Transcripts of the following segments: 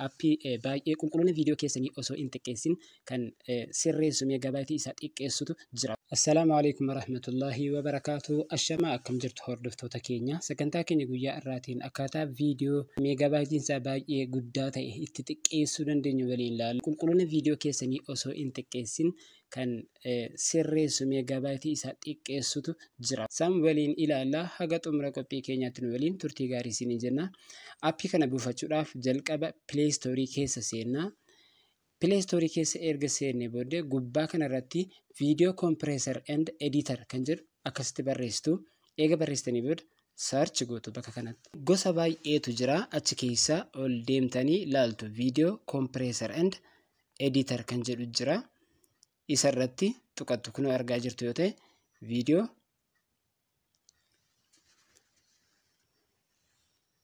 appii baay'ee qulqullina viidiyoo keessanii osoo hin xiqqeessin kan sirreessu meegaabaaytii isaa xiqqeessutu jira. Assalaamu alaykum warahmatullahi wabarakatuh. Ashama akkam jirtu hordoftoota keenya. Sagantaa keenya guyyaa irraatiin akkaataa viidiyoo meegaabaaytiin isaa baay'ee guddaa ta'e itti xiqqeessuu dandeenyu waliin ilaalla. Qulqullina viidiyoo keessanii osoo hin xiqqeessin kan sirreessu meegaabaaytii isaa xiqqeessutu jira. Sam waliin ilaalla. Haga xumura qophii keenyaatti nu waliin turtii gaarii isiniin jenna. Appii kana buufachuudhaaf jalqaba Play Store keessa seenna. Play Store keessa erga seenne booddee gubbaa kanarratti Video Compressor and Editor kan jedhu akkasitti barreessitu. Eega barreessitanii booda search gootu bakka kanatti. Gosa baay'eetu jira. Achi keessa ol deemtanii ilaaltu Video Compressor and Editor kan jedhu jira. Isarratti tuqattu kunoo argaa jirtu yoo ta'e viidiyoo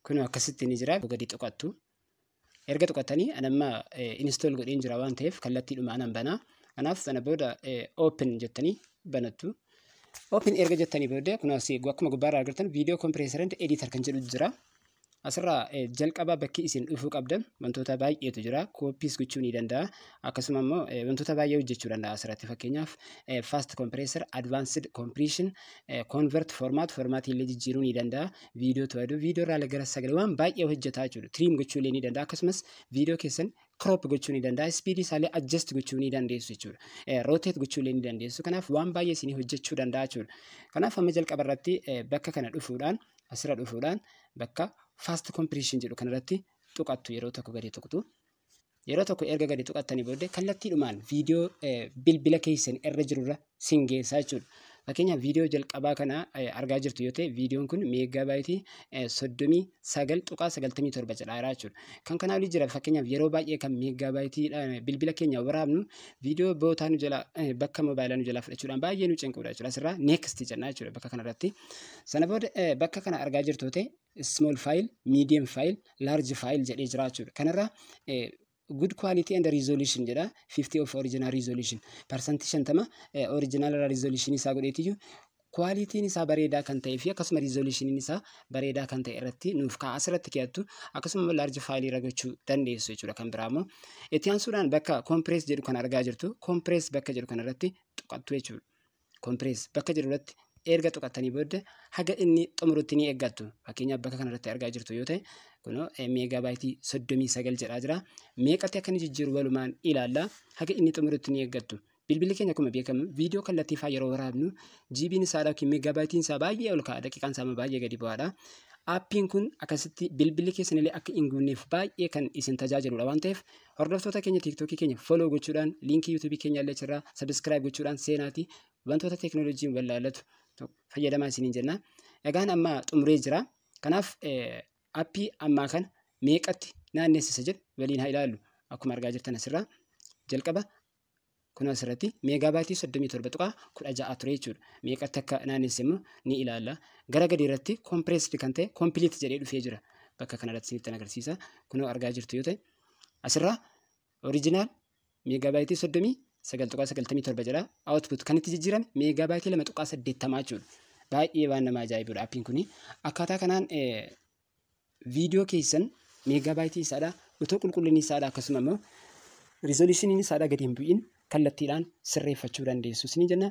kunoo akkasitti ni jira. Gadi tuqattu. Erga tuqattanii anamma install godheen jira waan ta'eef kallattiidhuma anan banaa. Kanaaf sana booda open jettanii banattu. Open erga jettanii booda kunoo akkuma gubbaarraa argattan Video Compressor and Editor kan jedhu jira. Asirraa jalqaba bakki isin dhufuu qabdan wantoota baay'eetu jira. Copies gochuu ni danda'a. Akkasuma immoo wantoota baay'ee hojjechuu danda'a asirratti. Fakkeenyaaf fast compressor, advanced compression, convert format illee jijjiiruu ni danda'a. Viidiyoo to'atu, viidiyoo irraa gara sagalee waan baay'ee hojjetaa jechuudha. Trim gochuu illee ni danda'a. Akkasumas viidiyoo keessan crop gochuu ni danda'a. Speed isaallee adjust gochuu ni dandeessu jechuudha. Rotate gochuu illee ni dandeessu. Kanaaf waan baay'ee isin hojjechuu danda'a jechuudha. Kanaaf amma jalqaba irratti bakka kana dhufuudhaan asirra dhufuudhaan bakka fast compression jedhu kanarratti tuqattu yeroo tokko gadi tuqtu. Yeroo tokko erga gadi tuqattanii booddee kallattiidhumaan viidiyoo bilbila keessan irra jirurra sin geessaa jechuudha. Fakkeenyaaf viidiyoo jalqabaa kana argaa jirtu yoo ta'e viidiyoon kun meegaabaaytii 39.97 jedha jechuudha. Kan kanaa olii jira fakkeenyaaf yeroo baay'ee kan meegaabaaytii bilbila keenya waraabnu viidiyoo bootaan jala bakka moobaayilaa nu jala fudhachuudhaan baay'ee nu cinquudha jechuudha. Asirraa next jenna jechuudha bakka kanarratti. Sana booda bakka kana argaa jirtu yoo ta'e small file, medium file, large file jedhee jira jechuudha. Kanarraa good quality and resolution jedha 50 of original resolution %50 original resolution isaa godheetiyyuu quality isaa bareedaa kan ta'ee fi akkasuma resolution isaa bareedaa kan ta'e irratti nuuf ka'a asirratti keeyattu akkasuma large file irra gochuu dandeessu jechuudha. Kan biraamoo itti aansuudhaan bakka compress jedhu kan argaa jirtu compress bakka jedhu kanarratti tuqattu jechuudha. Compress bakka jedhu irratti erga tuqattanii booda haga inni xumurutti ni eeggattu. Fakkeenyaaf bakka kanarratti argaa jirtu yoo ta'e kunoo meegaabaaytii 39 jedhaa jira. Meeqatti akka inni jijjiiru walumaan ilaalla. Haga inni xumurutti ni eeggattu. Bilbilli keenya akkuma beekamu viidiyoo kallattiifaa yeroo waraabnu GB'n isaa yookiin meegaabaayitiin isaa baay'ee ol ka'a. Daqiiqaan isaa baay'ee gadi bu'aadha. Appiin kun akkasitti bilbilli keessanillee akka hin guunneef baay'ee kan isin tajaajiludha waan ta'eef hordoftoota keenya TikTokii keenya follow gochuudhaan liinkii YouTube keenya illee irraa subscribe gochuudhaan seenaatii wantoota teekinooloojiin wallaalatu fayyadamaa isiniin jenna. Egaan amma xumuree jira. Kanaaf appii ammaa kana meeqatti naannessisa jedhu waliin haa ilaallu. Akkuma argaa jirtan asirraa jalqaba kun asirratti meegaabaaytii 37.16 ture jechuudha. Meeqatti akka naannesse immoo ni ilaalla. Gara gadi irratti compressed kan ta'e complete jedhee dhufee jira. Bakka kanarratti isinitti agarsiisa. Kunoo argaa jirtu yoo ta'e asirraa original meegaabaaytii 39.97 jedha. Output kan itti jijjiirame meegaabaaytii 2.80 jechuudha. Baay'ee waan nama ajaa'ibudha appiin kuni. Akkaataa kanaan viidiyoo keessan meegaabaaytii isaadha utoo qulqullinni isaadha akkasuma immoo resolution isaadha gadi hin bu'in kallattiidhaan sirreeffachuu dandeessu. Isin jenna